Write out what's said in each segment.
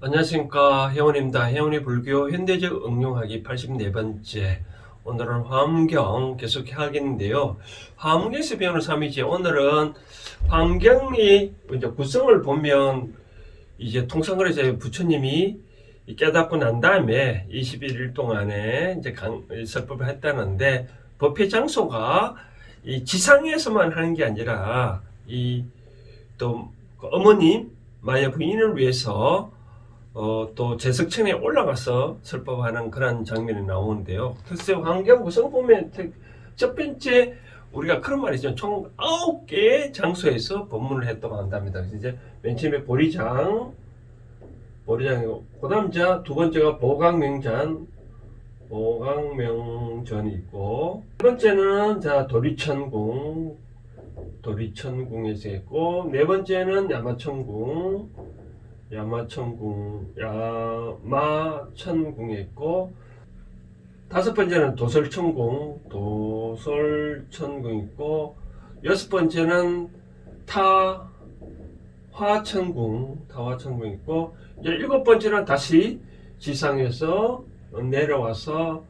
안녕하십니까, 혜원입니다. 혜원의 불교 현대적 응용하기 84번째. 오늘은 환경 계속 하겠는데요. 화엄경에서 배우는 3이지. 오늘은 환경이 이제 구성을 보면 이제 통상으로 부처님이 깨닫고 난 다음에 21일 동안에 이제 설법을 했다는데, 법회 장소가 이 지상에서만 하는 게 아니라 또 어머님 마야 부인을 위해서 또 제석층에 올라가서 설법하는 그런 장면이 나오는데요. 글쎄 환경 구성 보면 첫 번째 우리가 그런 말이죠. 총 9개의 장소에서 법문을 했다고 한답니다. 그래서 이제 맨 처음에 보리장이고, 그 다음 두 번째가 보강명전이 있고, 세 번째는 도리천궁에서 했고, 네 번째는 야마천궁에 있고, 다섯 번째는 도설천궁 있고, 여섯 번째는 타화천궁 있고, 이제 일곱 번째는 다시 지상에서 내려와서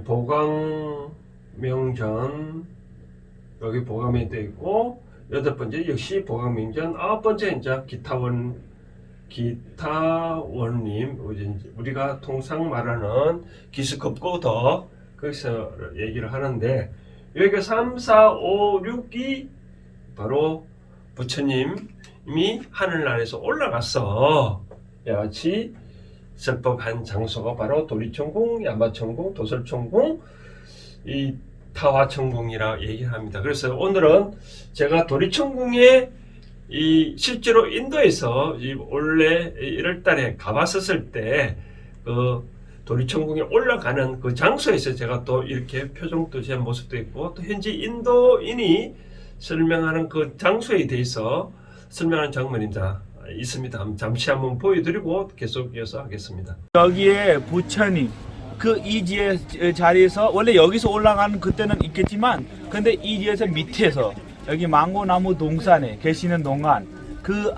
보강명전, 여기 보강명도 있고, 여덟 번째 역시 보강명전, 아홉 번째 이제 기타원님, 우리가 통상 말하는 기스급고더, 거기서 얘기를 하는데, 여기가 3, 4, 5, 6이 바로 부처님이 하늘나라에서 올라가서 같이 설법한 장소가 바로 도리천궁, 야마천궁, 도설천궁, 이 타화천궁이라 얘기를 합니다. 그래서 오늘은 제가 도리천궁에 실제로 인도에서 원래 1월달에 가봤었을 때 그 도리천궁에 올라가는 그 장소에서 제가 또 이렇게 표정도 제 모습도 있고, 또 현지 인도인이 설명하는 그 장소에 대해서 설명하는 장면입니다. 있습니다. 잠시 한번 보여드리고 계속 이어서 하겠습니다. 여기에 부처님 이 자리에서 원래 여기서 올라가는 그때는 있겠지만, 근데 이 지에서 밑에서 여기 망고나무 동산에 계시는 동안 그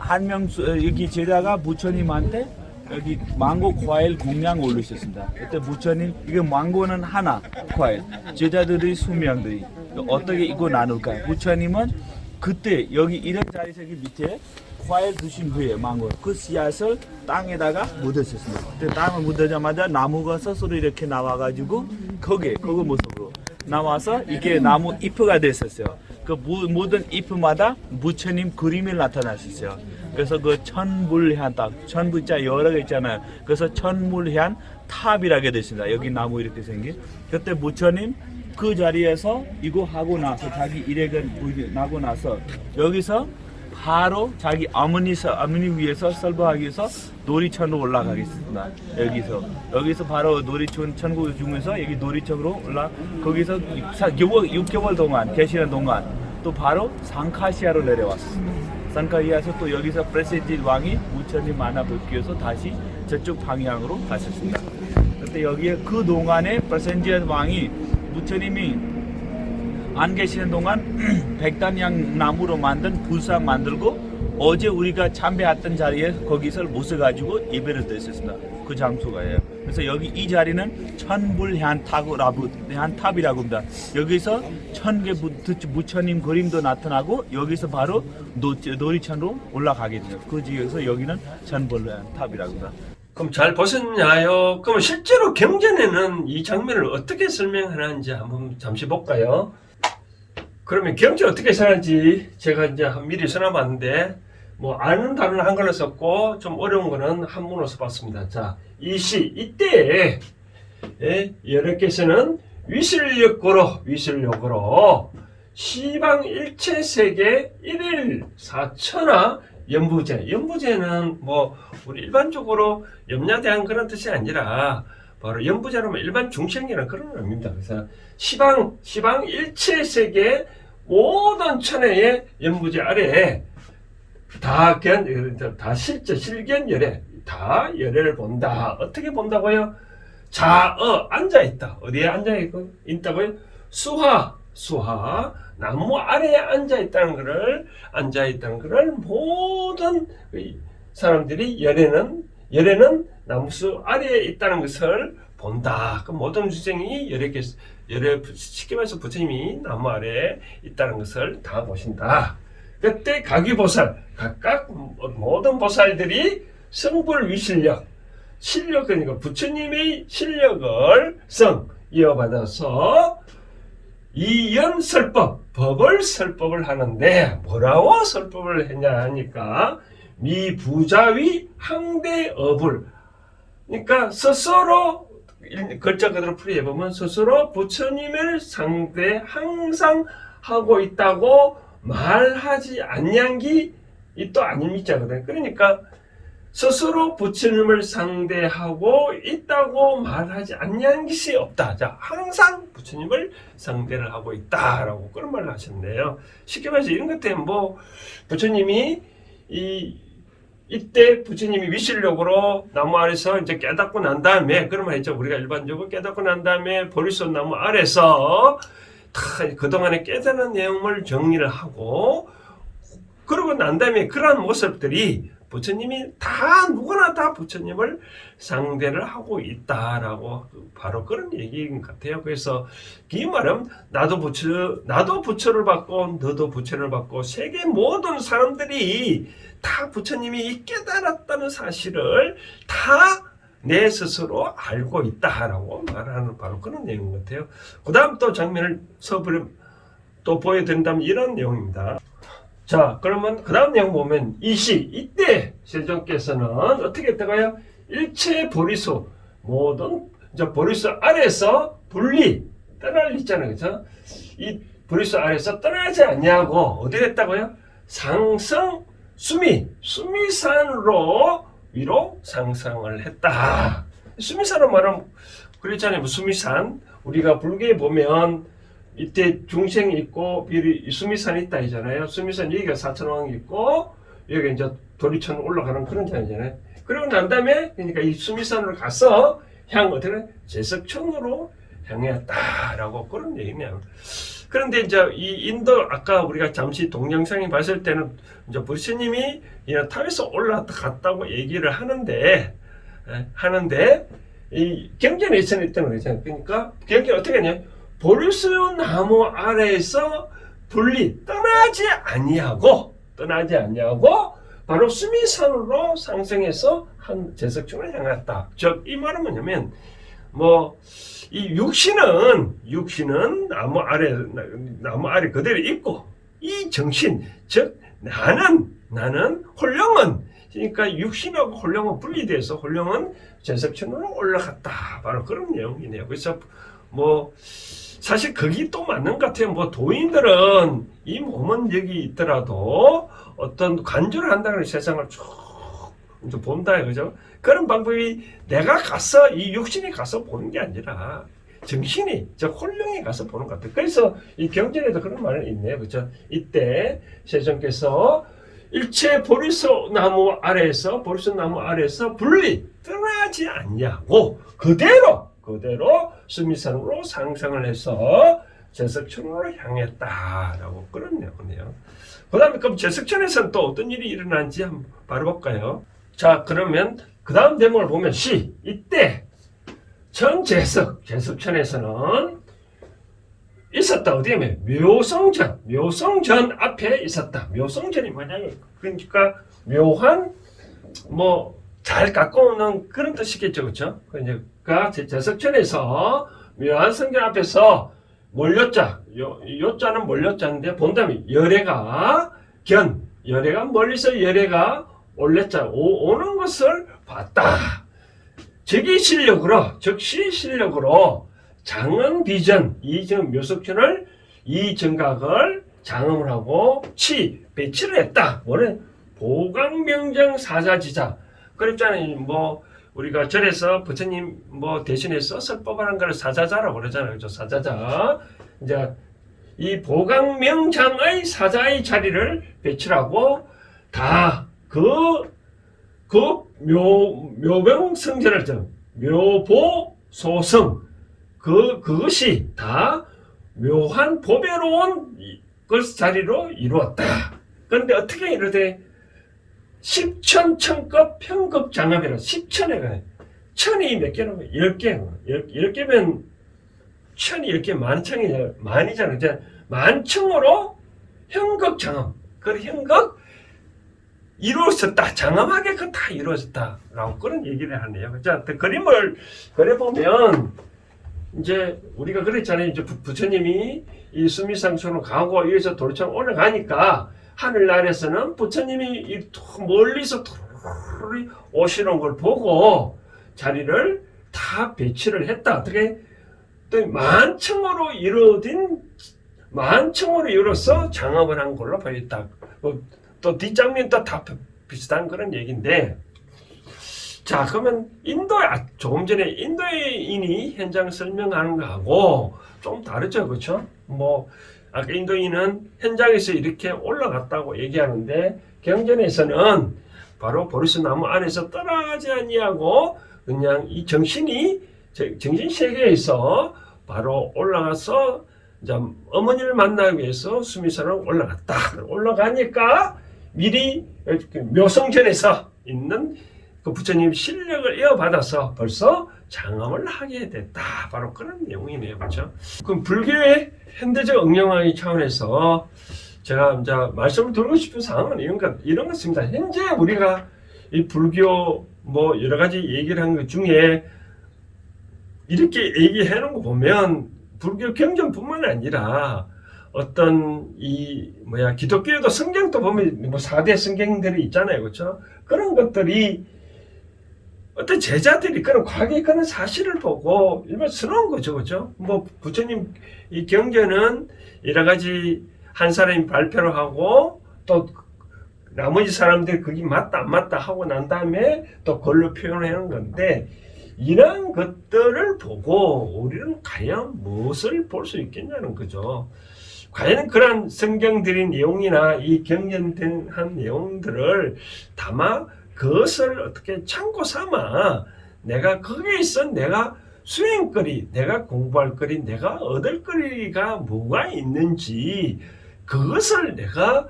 여기 제자가 부처님한테 여기 망고 과일 공양 올리셨습니다. 그때 부처님 이게 망고는 하나 과일, 제자들의 수명들이 어떻게 이거 나눌까? 부처님은 그때 여기 이런 자리에서 여기 밑에 과일 드신 후에 망고 그 씨앗을 땅에다가 묻으셨습니다. 그때 땅을 묻자마자 나무가 스스로 이렇게 나와가지고 그거 모습으로 나와서 이게 나무 잎가 됐었어요. 그 모든 잎마다 부처님 그림이 나타나셨어요. 그래서 그 천불향 천부자 여러 개 있잖아요. 그래서 천불향 탑이라게 됐습니다. 여기 나무 이렇게 생긴. 그때 부처님 그 자리에서 이거 하고 나서 자기 일행을 나고 나서 여기서 바로 자기 어머니 위해서 설법하기 위해서 놀이천으로 올라가겠습니다. 여기서 바로 놀이천 천국 중에서 여기 놀이천으로 거기서 6개월 동안 계시는 동안 또 바로 상카시아로 내려왔습니다. 상카시아에서 또 여기서 프레세지 왕이 부처님 만나뵙기 위해서 다시 저쪽 방향으로 가셨습니다. 그때 여기에 그 동안에 프레세지 왕이 부처님이 안 계시는 동안 백단양 나무로 만든 불상 만들고 어제 우리가 참배했던 자리에 거기서 모셔가지고 예배를 드렸습니다. 그 장소가예요. 그래서 여기 이 자리는 천불향탑이라고 합니다. 여기서 천개 부처님 그림도 나타나고 여기서 바로 놀이천으로 올라가게 돼요. 그 지역에서 여기는 천불향탑이라고 합니다. 그럼 잘 보셨나요? 그럼 실제로 경전에는 이 장면을 어떻게 설명하는지 한번 잠시 볼까요? 그러면 경전 어떻게 설하는지 제가 이제 미리 써놔봤는데, 아는 단어는 한글로 썼고 좀 어려운 거는 한문으로 써봤습니다. 자, 이때에 여러께서는 위실력으로 시방 일체세계 일일 사천하 연부제는 우리 일반적으로 염려대한 그런 뜻이 아니라 바로 연부제라면 일반 중생이라는 그런 의미입니다. 그래서 시방 일체세계 모든 천혜의 연부제 아래에 다 실견열애, 다 열애를 본다. 어떻게 본다고요? 앉아있다. 어디에 앉아있다고요? 수하, 나무 아래에 앉아있다는 거를 모든 사람들이 열애는 열애는 나무수 아래에 있다는 것을 본다. 그 모든 주생이 열애 쉽게 말해서 부처님이 나무 아래에 있다는 것을 다 보신다. 그때 각위보살, 각각 모든 보살들이 성불 위실력, 실력, 그러니까 부처님의 실력을 이어받아서 이연설법, 법을 설법을 하는데 뭐라고 설법을 했냐 하니까 미부자위 항대업을, 그러니까 스스로 글자 그대로 풀이해보면 스스로 부처님을 상대 항상 하고 있다고 말하지 않냐기 또 아닙니다거든. 그러니까 스스로 부처님을 상대하고 있다고 말하지 않냐는 것이 없다. 자, 항상 부처님을 상대를 하고 있다라고 그런 말을 하셨네요. 쉽게 말해서 이런 것 때문에 뭐 부처님이 이때 부처님이 위실력으로 나무 아래서 이제 깨닫고 난 다음에 그런 말 했죠. 우리가 일반적으로 깨닫고 난 다음에 보리꽃 나무 아래서 다 그동안에 깨달은 내용을 정리를 하고 그러고 난 다음에 그러한 모습들이 부처님이 다 누구나 다 부처님을 상대를 하고 있다라고 바로 그런 얘기인 것 같아요. 그래서 이 말은 나도 부처를 받고 너도 부처를 받고 세계 모든 사람들이 다 부처님이 깨달았다는 사실을 다 내 스스로 알고 있다라고 말하는 바로 그런 내용 같아요. 그 다음 또 장면을 또 보여드린다면 이런 내용입니다. 자, 그러면 그 다음 내용 보면 이때 세종께서는 어떻게 했다고요? 일체 보리수, 모든 보리수 아래서 분리, 떠날 있잖아요. 그죠? 이 보리수 아래서 떠나지 않냐고, 어디 했다고요? 상승, 수미산으로 위로 상승을 했다. 수미산으로 말하면, 그랬잖아요. 수미산. 우리가 불교에 보면, 이때 중생이 있고 수미산이 있다 하잖아요. 수미산 여기가 사천왕이 있고 여기 이제 도리천 올라가는 그런 장이잖아요. 그리고 난 다음에 그러니까 이 수미산으로 가서 어떻게 제석천으로 향했다라고 그런 얘기네요. 그런데 이제 이 인도 아까 우리가 잠시 동영상에 봤을 때는 이제 부처님이 탑에서 올라갔다고 얘기를 하는데 이 경전에 있었던 거잖아요. 그러니까 경전 어떻게 하냐? 보리수 나무 아래에서 떠나지 아니하고 바로 수미산으로 상승해서 한 제석천을 향했다. 즉 이 말은 뭐냐면 이 육신은 나무 아래 그대로 있고 이 정신 즉 나는 홀령은 그러니까 육신하고 홀령은 분리돼서 홀령은 제석천으로 올라갔다. 바로 그런 내용이네요. 그래서 사실 그게 또 맞는 것 같아요. 도인들은 이 몸은 여기 있더라도 어떤 관조를 한다는 세상을 쭉 본다, 그죠? 그런 방법이 내가 가서 이 육신이 가서 보는 게 아니라 정신이, 홀령이 가서 보는 것 같아요. 그래서 이 경전에도 그런 말이 있네요, 그죠? 이때 세종께서 일체 보리수 나무 아래에서 떠나지 않냐고 그대로 수미산으로 상승을 해서 제석천으로 향했다라고 그런 내용이네요. 그 다음에 그럼 제석천에서는 또 어떤 일이 일어난지 한번 바로 볼까요? 자, 그러면 그 다음 대목을 보면 이때 제석천에서는 있었다. 어디에? 묘성전 앞에 있었다. 묘성전이 뭐냐면 그러니까 묘한 잘 갖고 오는 그런 뜻이겠죠, 그렇죠? 그러니까 제석천에서 묘한 성전 앞에서 몰렸자, 요자는 몰렸자인데 본다면 열애가 멀리서 열애가 올렸자 오는 것을 봤다. 즉시 실력으로 장은 비전 이 묘석천을 이 정각을 장음을 하고 배치를 했다. 보강명정 사자지자. 그랬잖아요. 우리가 절에서 부처님 대신해서 설법하는 걸 사자자라고 그러잖아요. 그죠? 사자자. 이제 이 보강명장의 사자의 자리를 배치하고 다 묘병 성전을 묘보소성 그것이 다 묘한 보배로운 그 자리로 이루었다. 그런데 어떻게 이렇게 10,000급 편급 장합이라 10,000회가 천이 몇 개라고? 10개. 10개면 천이 10개 만천이 만이잖아. 이제 만청으로 현극 장합. 그 현극 이루어졌다. 장엄하게 그 다 이루어졌다라고 그런 얘기를 하네요. 자, 그림을 그려보면 이제 우리가 그랬잖아요. 이제 부처님이 이 수미상천으로 가고 여기서 도로처럼 올라가니까 하늘나라에서는 부처님이 멀리서 오시는 걸 보고 자리를 다 배치를 했다. 어떻게 또 만층으로 이루어서 장업을 한 걸로 보였다. 또 뒷장면도 다 비슷한 그런 얘기인데, 자, 그러면 조금 전에 인도인이 현장 설명하는 거하고 좀 다르죠, 그렇죠? 뭐 아까 인도인은 현장에서 이렇게 올라갔다고 얘기하는데 경전에서는 바로 보리스 나무 안에서 떠나가지 아니하고 그냥 이 정신 세계에서 바로 올라가서 이제 어머니를 만나기 위해서 수미산으로 올라갔다. 올라가니까 미리 묘성전에서 있는 그 부처님 실력을 이어받아서 벌써 장엄을 하게 됐다. 바로 그런 내용이네요. 그렇죠? 그럼 불교의 현대적 응용하기 차원에서 제가 이제 말씀을 드리고 싶은 사항은 이런 것입니다. 현재 우리가 이 불교 뭐 여러 가지 얘기를 한 것 중에 이렇게 얘기해 놓은 거 보면 불교 경전뿐만 아니라 어떤 기독교에도 성경도 보면 뭐 4대 성경들이 있잖아요. 그렇죠? 그런 것들이 어떤 제자들이 그런 과거의 그런 사실을 보고 일반 스러운 거죠. 그렇죠? 뭐 부처님 이 경전은 여러 가지 한 사람이 발표를 하고 또 나머지 사람들이 그게 맞다 안 맞다 하고 난 다음에 또 글로 표현을 하는 건데, 이런 것들을 보고 우리는 과연 무엇을 볼 수 있겠냐는 거죠. 과연 그런 성경들의 내용이나 이 경전된 한 내용들을 담아 그것을 어떻게 참고 삼아 내가 거기에서 내가 수행거리, 내가 공부할 거리, 내가 얻을 거리가 뭐가 있는지 그것을 내가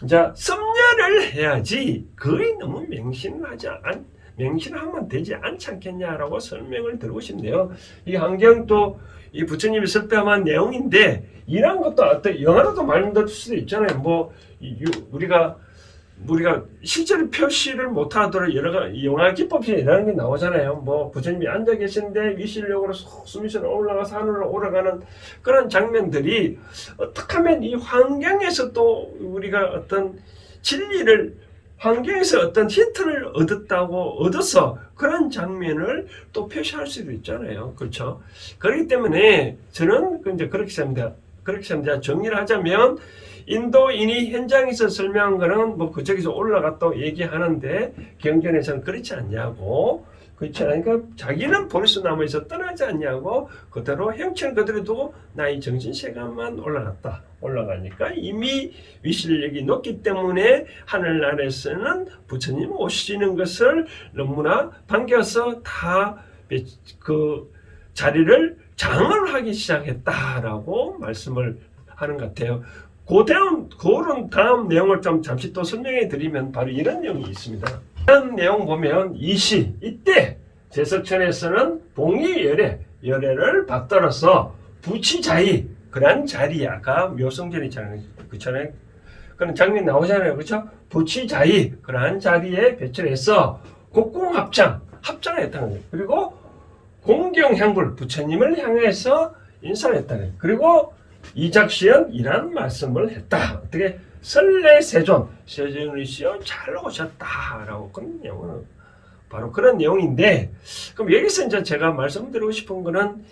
이제 섭렵을 해야지 거의 너무 맹신하면 되지 않지 않겠냐라고 설명을 드리고 싶네요. 이 환경도 이 부처님이 설명한 내용인데 이런 것도 어떤 영화로도 말씀드릴 수도 있잖아요. 뭐 우리가 실제로 표시를 못하도록 여러 가지 영화 기법이 이런 게 나오잖아요. 뭐 부처님이 앉아 계시는데 위실력으로 수미선으로 올라가서 하늘로 올라가는 그런 장면들이 어떻게 하면 이 환경에서 또 우리가 어떤 진리를 환경에서 어떤 힌트를 얻어서 그런 장면을 또 표시할 수도 있잖아요. 그렇죠? 그렇기 때문에 저는 이제 그렇게 생각합니다. 정리를 하자면 인도인이 현장에서 설명한 거는 뭐 그쪽에서 올라갔다고 얘기하는데 경전에서는 그렇지 않냐고, 그렇지 않으니까 자기는 보리스 나무에서 떠나지 않냐고 그대로 형체는 그대로 두고 나의 정신세계만 올라가니까 이미 위실력이 높기 때문에 하늘나라에서는 부처님 오시는 것을 너무나 반겨서 다 그 자리를 장엄하기 시작했다라고 말씀을 하는 것 같아요. 그런 다음 내용을 좀 잠시 또 설명해 드리면 바로 이런 내용이 있습니다. 이런 내용 보면 이때 제석천에서는 봉의열애를 받들어서 부치자의 그런 자리, 아까 묘성전이 있잖아요. 그렇잖아요. 그런 장면 나오잖아요. 그렇죠? 부치자의 그러한 자리에 배치를 해서 곡궁합장을 했다는 거예요. 그리고 공경향불 부처님을 향해서 인사를 했다는 거예요. 그리고 이작시연 이란 말씀을 했다. 어떻게 설레세존 세존이시여 잘 오셨다라고 그런 내용은 바로 그런 내용인데, 그럼 여기서 이제 제가 말씀드리고 싶은 거는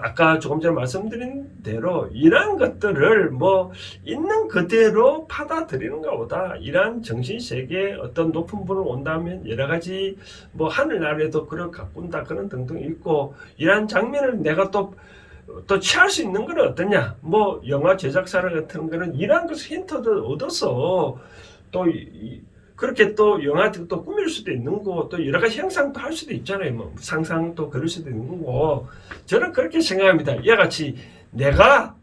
아까 조금 전에 말씀드린 대로 이러한 것들을 뭐 있는 그대로 받아들이는 것보다 이러한 정신세계에 어떤 높은 분을 온다면 여러 가지 뭐 하늘나라에도 그걸 가꾼다 그런 등등 있고, 이러한 장면을 내가 또 취할 수 있는 건 어떠냐? 뭐 영화 제작사 같은 거는 이러한 것을 힌트를 얻어서 또 그렇게 또 영화도 또 꾸밀 수도 있는 거고 또 여러 가지 형상도 할 수도 있잖아요. 뭐 상상도 그럴 수도 있는 거고, 저는 그렇게 생각합니다. 이와 같이 내가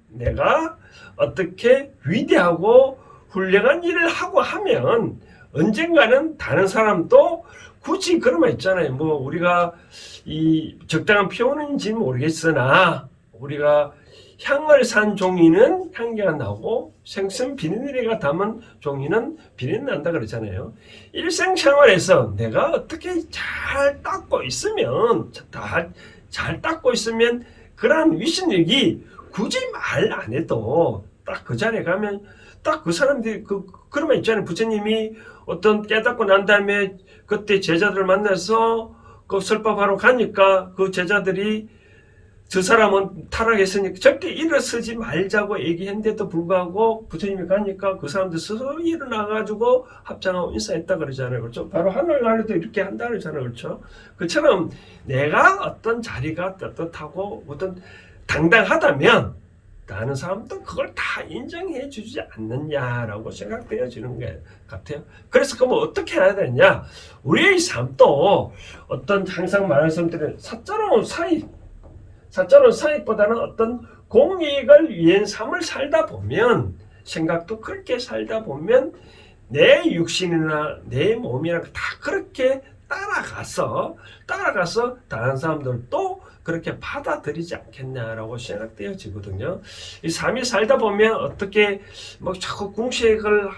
어떻게 위대하고 훌륭한 일을 하고 하면 언젠가는 다른 사람도 굳이 그런 말 있잖아요. 뭐 우리가 이 적당한 표현인지 모르겠으나 우리가 향을 산 종이는 향기가 나고 생선 비닐에가 담은 종이는 비린내 난다 그러잖아요. 일생생활에서 내가 어떻게 잘 닦고 있으면 잘 닦고 있으면 그러한 위신력이 굳이 말 안 해도 딱 그 자리에 가면 딱 그 사람들이 그런 말 있잖아요. 부처님이 어떤 깨닫고 난 다음에 그때 제자들을 만나서 그 설법하러 가니까 그 제자들이 저 사람은 타락했으니까 절대 일어서지 말자고 얘기했는데도 불구하고 부처님이 가니까 그 사람들 스스로 일어나가지고 합장하고 인사했다 그러잖아요. 그렇죠? 바로 하늘나라도 이렇게 한다 그러잖아요. 그렇죠? 그처럼 내가 어떤 자리가 떳떳하고 어떤 당당하다면 다른 사람도 그걸 다 인정해 주지 않느냐라고 생각되어지는 것 같아요. 그래서 그럼 어떻게 해야 되냐? 우리의 삶도 어떤 항상 말씀드린 사자로운 사익보다는 어떤 공익을 위한 삶을 살다 보면 생각도 그렇게 살다 보면 내 육신이나 내 몸이나 다 그렇게 따라가서 다른 사람들도 그렇게 받아들이지 않겠냐라고 생각되어지거든요. 이 삶이 살다 보면 어떻게 뭐 자꾸 궁색을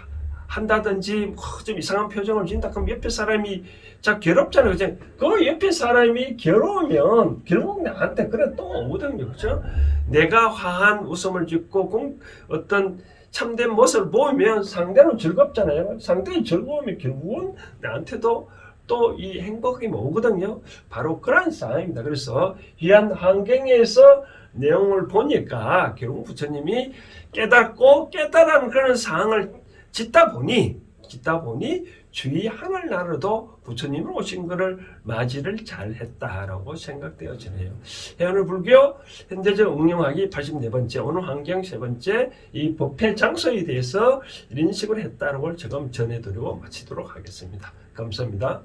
한다든지 좀 이상한 표정을 짓다 그럼 옆에 사람이 자 괴롭잖아요. 그죠? 그 옆에 사람이 괴로우면 결국 나한테 그래 또 오거든요. 그죠? 내가 화한 웃음을 짓고 어떤 참된 모습을 보이면 상대는 즐겁잖아요. 상대는 즐거우면 결국은 나한테도 또 이 행복이 오거든요. 바로 그런 상황입니다. 그래서 이한 환경에서 내용을 보니까 결국 부처님이 깨닫고 깨달은 그런 상황을 짓다 보니 주위 하늘나라도 부처님을 오신 것을 맞이를 잘했다라고 생각되어지네요. 해오늘 불교 현대적 응용하기 84번째 오늘 환경 3번째 이 법회 장소에 대해서 이런 식으로 했다는 걸 지금 전해드리고 마치도록 하겠습니다. 감사합니다.